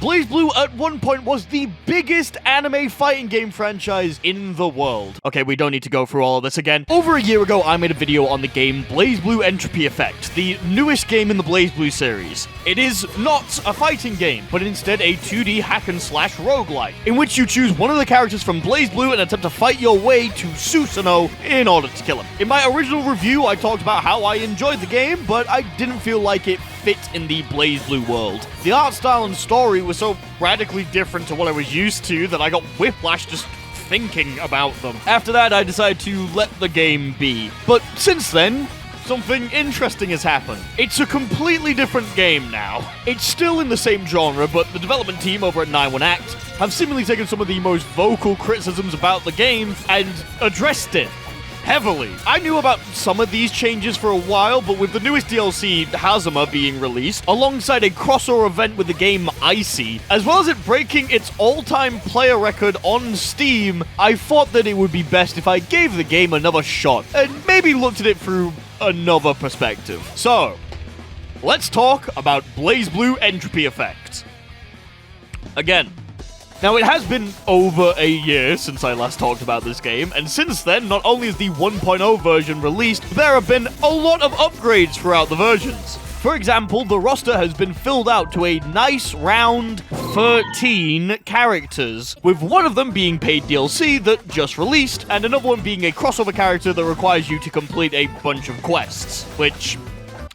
BlazBlue at one point was the biggest anime fighting game franchise in the world. Okay, we don't need to go through all of this again. Over a year ago, I made a video on the game BlazBlue Entropy Effect, the newest game in the BlazBlue series. It is not a fighting game, but instead a 2D hack-and-slash roguelike, in which you choose one of the characters from BlazBlue and attempt to fight your way to Susanoo in order to kill him. In my original review, I talked about how I enjoyed the game, but I didn't feel like it fit in the BlazBlue world. The art style and story was so radically different to what I was used to that I got whiplash just thinking about them. After that, I decided to let the game be. But since then, something interesting has happened. It's a completely different game now. It's still in the same genre, but the development team over at 91 Act have seemingly taken some of the most vocal criticisms about the game and addressed it heavily. I knew about some of these changes for a while, but with the newest DLC, Hazama, being released, alongside a crossover event with the game Icy, as well as it breaking its all-time player record on Steam, I thought that it would be best if I gave the game another shot, and maybe looked at it through another perspective. So, let's talk about BlazBlue Entropy Effect. Again, now, it has been over a year since I last talked about this game, and since then, not only is the 1.0 version released, there have been a lot of upgrades throughout the versions. For example, the roster has been filled out to a nice round 13 characters, with one of them being paid DLC that just released, and another one being a crossover character that requires you to complete a bunch of quests, which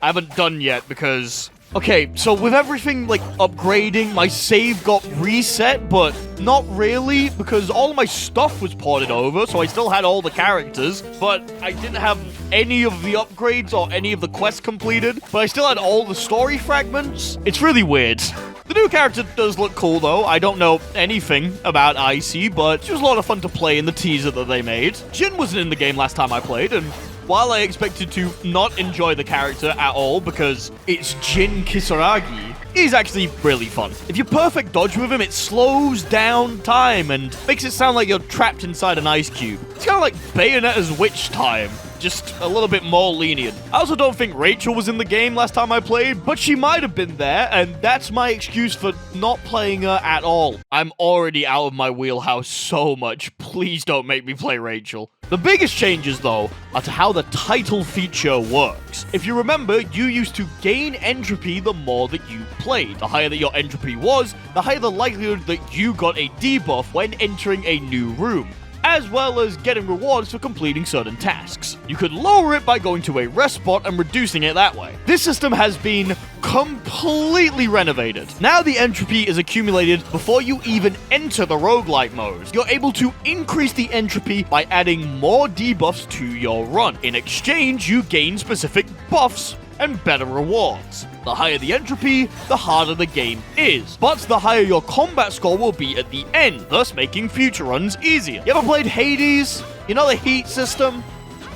I haven't done yet because... Okay, so with everything, like, upgrading, my save got reset, but not really, because all of my stuff was ported over, so I still had all the characters, but I didn't have any of the upgrades or any of the quests completed, but I still had all the story fragments. It's really weird. The new character does look cool, though. I don't know anything about Icy, but it was a lot of fun to play in the teaser that they made. Jin wasn't in the game last time I played, and while I expected to not enjoy the character at all because it's Jin Kisaragi, he's actually really fun. If you perfect dodge with him, it slows down time and makes it sound like you're trapped inside an ice cube. It's kind of like Bayonetta's Witch Time, just a little bit more lenient. I also don't think Rachel was in the game last time I played, but she might have been there, and that's my excuse for not playing her at all. I'm already out of my wheelhouse so much. Please don't make me play Rachel. The biggest changes, though, are to how the title feature works. If you remember, you used to gain entropy the more that you played. The higher that your entropy was, the higher the likelihood that you got a debuff when entering a new room, as well as getting rewards for completing certain tasks. You could lower it by going to a rest spot and reducing it that way. This system has been completely renovated. Now the entropy is accumulated before you even enter the roguelike mode. You're able to increase the entropy by adding more debuffs to your run. In exchange, you gain specific buffs and better rewards. The higher the entropy, the harder the game is, but the higher your combat score will be at the end, thus making future runs easier. You ever played Hades? You know the heat system?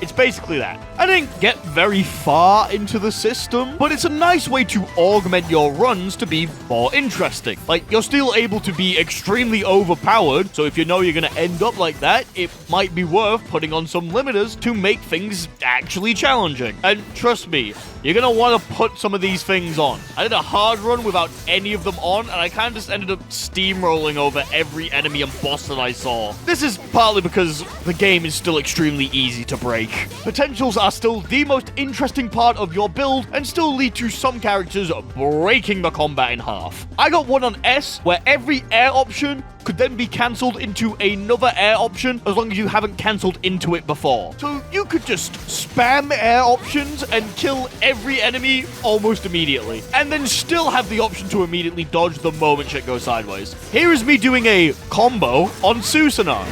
It's basically that. I didn't get very far into the system, but it's a nice way to augment your runs to be more interesting. Like, you're still able to be extremely overpowered, so if you know you're gonna end up like that, it might be worth putting on some limiters to make things actually challenging. And trust me, you're gonna want to put some of these things on. I did a hard run without any of them on, and I kind of just ended up steamrolling over every enemy and boss that I saw. This is partly because the game is still extremely easy to break. Potentials are still the most interesting part of your build and still lead to some characters breaking the combat in half. I got one on S where every air option could then be cancelled into another air option as long as you haven't cancelled into it before. So you could just spam air options and kill every enemy almost immediately, and then still have the option to immediately dodge the moment shit goes sideways. Here is me doing a combo on Susanoo.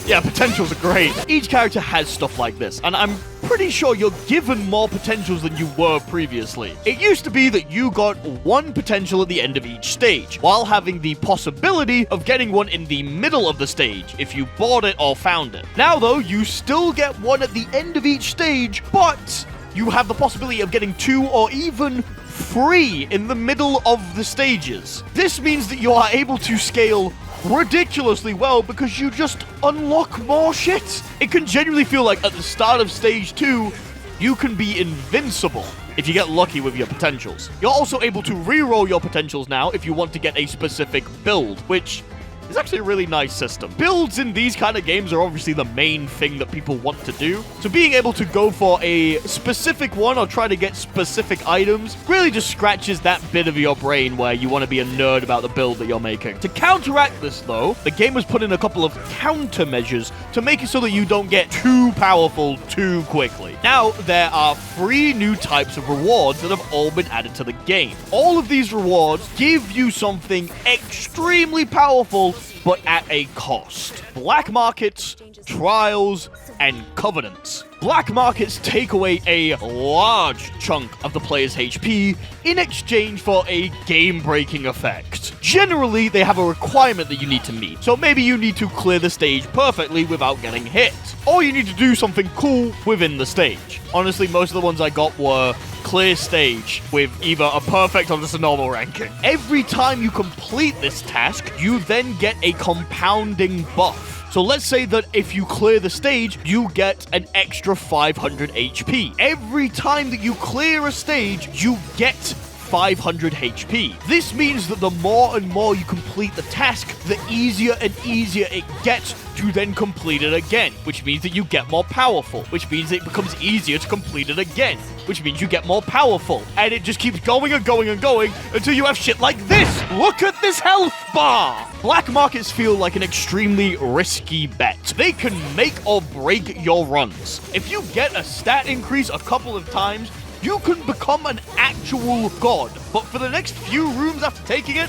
Yeah, potentials are great. Each character has stuff like this, and I'm pretty sure you're given more potentials than you were previously. It used to be that you got one potential at the end of each stage, while having the possibility of getting one in the middle of the stage if you bought it or found it. Now, though, you still get one at the end of each stage, but you have the possibility of getting 2 or even 3 in the middle of the stages. This means that you are able to scale ridiculously well because you just unlock more shit. It can genuinely feel like at the start of stage 2, you can be invincible. if you get lucky with your potentials. You're also able to re-roll your potentials now if you want to get a specific build, which is actually a really nice system. Builds in these kind of games are obviously the main thing that people want to do, so being able to go for a specific one or try to get specific items really just scratches that bit of your brain where you want to be a nerd about the build that you're making. To counteract this, though, the game has put in a couple of countermeasures to make it so that you don't get too powerful too quickly. Now, there are 3 new types of rewards that have all been added to the game. All of these rewards give you something extremely powerful, but at a cost. Black markets, trials, and covenants. Black markets take away a large chunk of the player's HP in exchange for a game-breaking effect. Generally, they have a requirement that you need to meet, so maybe you need to clear the stage perfectly without getting hit, or you need to do something cool within the stage. Honestly, most of the ones I got were clear stage with either a perfect or just a normal ranking. Every time you complete this task, you then get a compounding buff. So let's say that if you clear the stage, you get an extra 500 HP. Every time that you clear a stage, you get 500 HP. This means that the more and more you complete the task, the easier and easier it gets to then complete it again, which means that you get more powerful, which means it becomes easier to complete it again, which means you get more powerful, and it just keeps going and going and going until you have shit like this. Look at this health bar! Black markets feel like an extremely risky bet. They can make or break your runs. If you get a stat increase a couple of times, you can become an actual god, but for the next few rooms after taking it,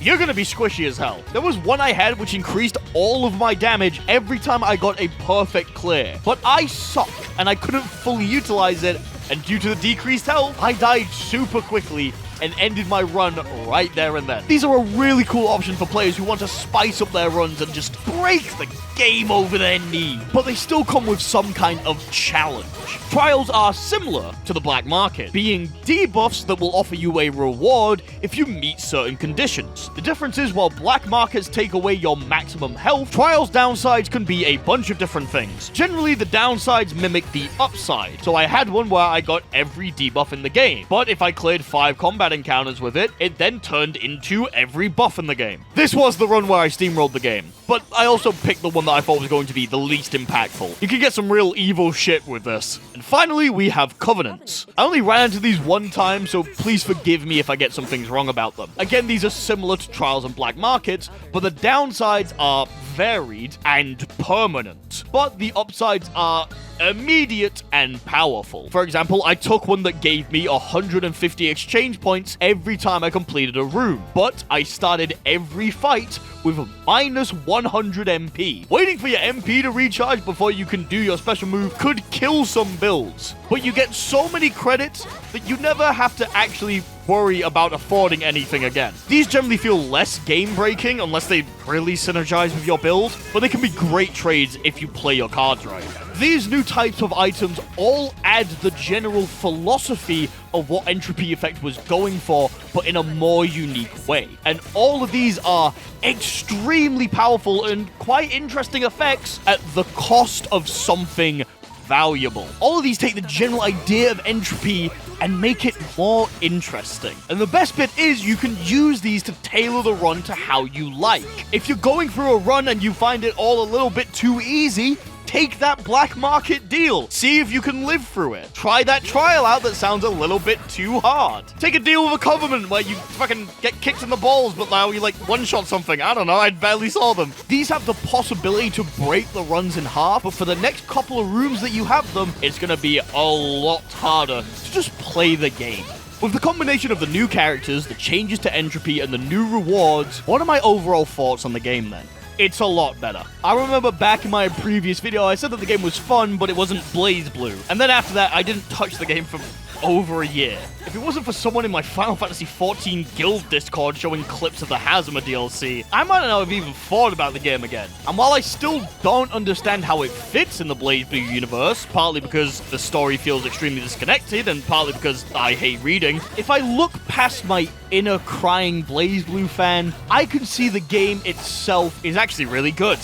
you're gonna be squishy as hell. There was one I had which increased all of my damage every time I got a perfect clear, but I suck and I couldn't fully utilize it, and due to the decreased health, I died super quickly and ended my run right there and then. These are a really cool option for players who want to spice up their runs and just break the game over their knee, but they still come with some kind of challenge. Trials are similar to the black market, being debuffs that will offer you a reward if you meet certain conditions. The difference is, while black markets take away your maximum health, trials downsides can be a bunch of different things. Generally, the downsides mimic the upside, so I had one where I got every debuff in the game, but if I cleared 5 combat encounters with it, it then turned into every buff in the game. This was the run where I steamrolled the game, but I also picked the one that I thought was going to be the least impactful. You can get some real evil shit with this. And finally, we have covenants. I only ran into these one time, so please forgive me if I get some things wrong about them. Again, these are similar to trials and black markets, but the downsides are varied and permanent, but the upsides are immediate and powerful. For example, I took one that gave me 150 exchange points every time I completed a room, but I started every fight with minus 100 MP. Waiting for your MP to recharge before you can do your special move could kill some builds, but you get so many credits that you never have to actually worry about affording anything again. These generally feel less game-breaking unless they really synergize with your build, but they can be great trades if you play your cards right. These new types of items all add the general philosophy of what Entropy Effect was going for, but in a more unique way. And all of these are extremely powerful and quite interesting effects at the cost of something valuable. All of these take the general idea of entropy and make it more interesting. And the best bit is you can use these to tailor the run to how you like. If you're going through a run and you find it all a little bit too easy, take that black market deal. See if you can live through it. Try that trial out that sounds a little bit too hard. Take a deal with a covenant where you fucking get kicked in the balls, but now you like one-shot something. I don't know, I barely saw them. These have the possibility to break the runs in half, but for the next couple of rooms that you have them, it's gonna be a lot harder to just play the game. With the combination of the new characters, the changes to entropy, and the new rewards, what are my overall thoughts on the game then? It's a lot better. I remember back in my previous video, I said that the game was fun, but it wasn't BlazBlue. And then after that, I didn't touch the game for over a year. If it wasn't for someone in my Final Fantasy XIV guild Discord showing clips of the Hazama DLC, I might not have even thought about the game again. And while I still don't understand how it fits in the BlazBlue universe, partly because the story feels extremely disconnected, and partly because I hate reading, if I look past my inner crying BlazBlue fan, I can see the game itself is actually really good.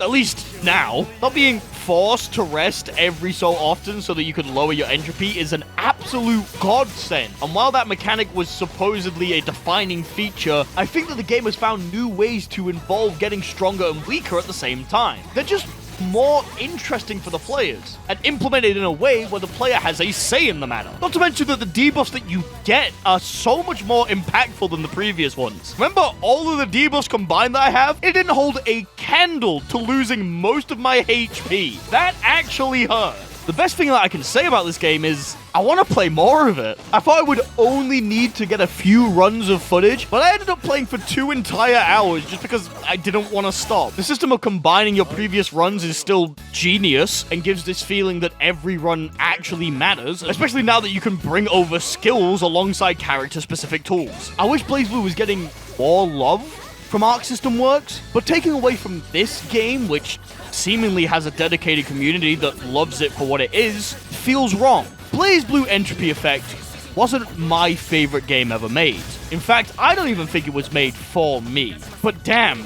At least now. Not being forced to rest every so often so that you could lower your entropy is an absolute godsend. And while that mechanic was supposedly a defining feature, I think that the game has found new ways to involve getting stronger and weaker at the same time. They're just more interesting for the players and implemented in a way where the player has a say in the matter. Not to mention that the debuffs that you get are so much more impactful than the previous ones. Remember all of the debuffs combined that I have? It didn't hold a candle to losing most of my HP. That actually hurt. The best thing that I can say about this game is I want to play more of it. I thought I would only need to get a few runs of footage, but I ended up playing for 2 entire hours just because I didn't want to stop. The system of combining your previous runs is still genius and gives this feeling that every run actually matters, especially now that you can bring over skills alongside character-specific tools. I wish BlazBlue was getting more love from Arc System Works, but taking away from this game, which seemingly has a dedicated community that loves it for what it is, feels wrong. BlazBlue Entropy Effect wasn't my favorite game ever made. In fact, I don't even think it was made for me. But damn,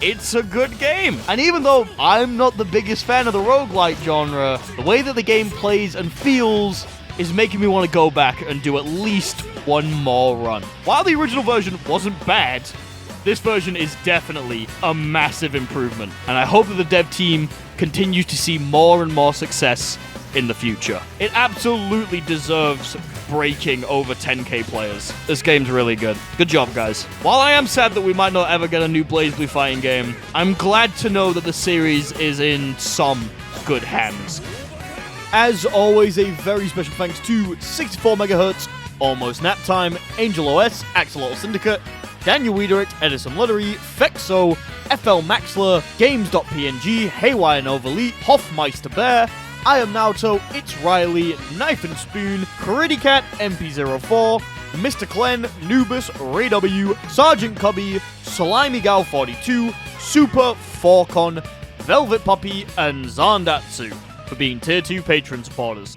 it's a good game. And even though I'm not the biggest fan of the roguelike genre, the way that the game plays and feels is making me want to go back and do at least one more run. While the original version wasn't bad, this version is definitely a massive improvement, and I hope that the dev team continues to see more and more success in the future. It absolutely deserves breaking over 10k players. This game's really good. Good job, guys. While I am sad that we might not ever get a new BlazBlue fighting game, I'm glad to know that the series is in some good hands. As always, a very special thanks to 64MHz, Almost Nap Time, Angel OS, Axolotl Syndicate, Daniel Wiedericht, Edison Luttery, Fexo, FL Maxler, Games.png, Haywire Nova Elite, Hoffmeister Bear, I Am Naoto, It's Riley, Knife and Spoon, Caridycat, MP04, Mr. Glenn, Nubus, Ray W, Sergeant Cubby, Slimy Gal 42, Super, Forcon, Velvet Puppy, and Zandatsu for being Tier 2 patron supporters.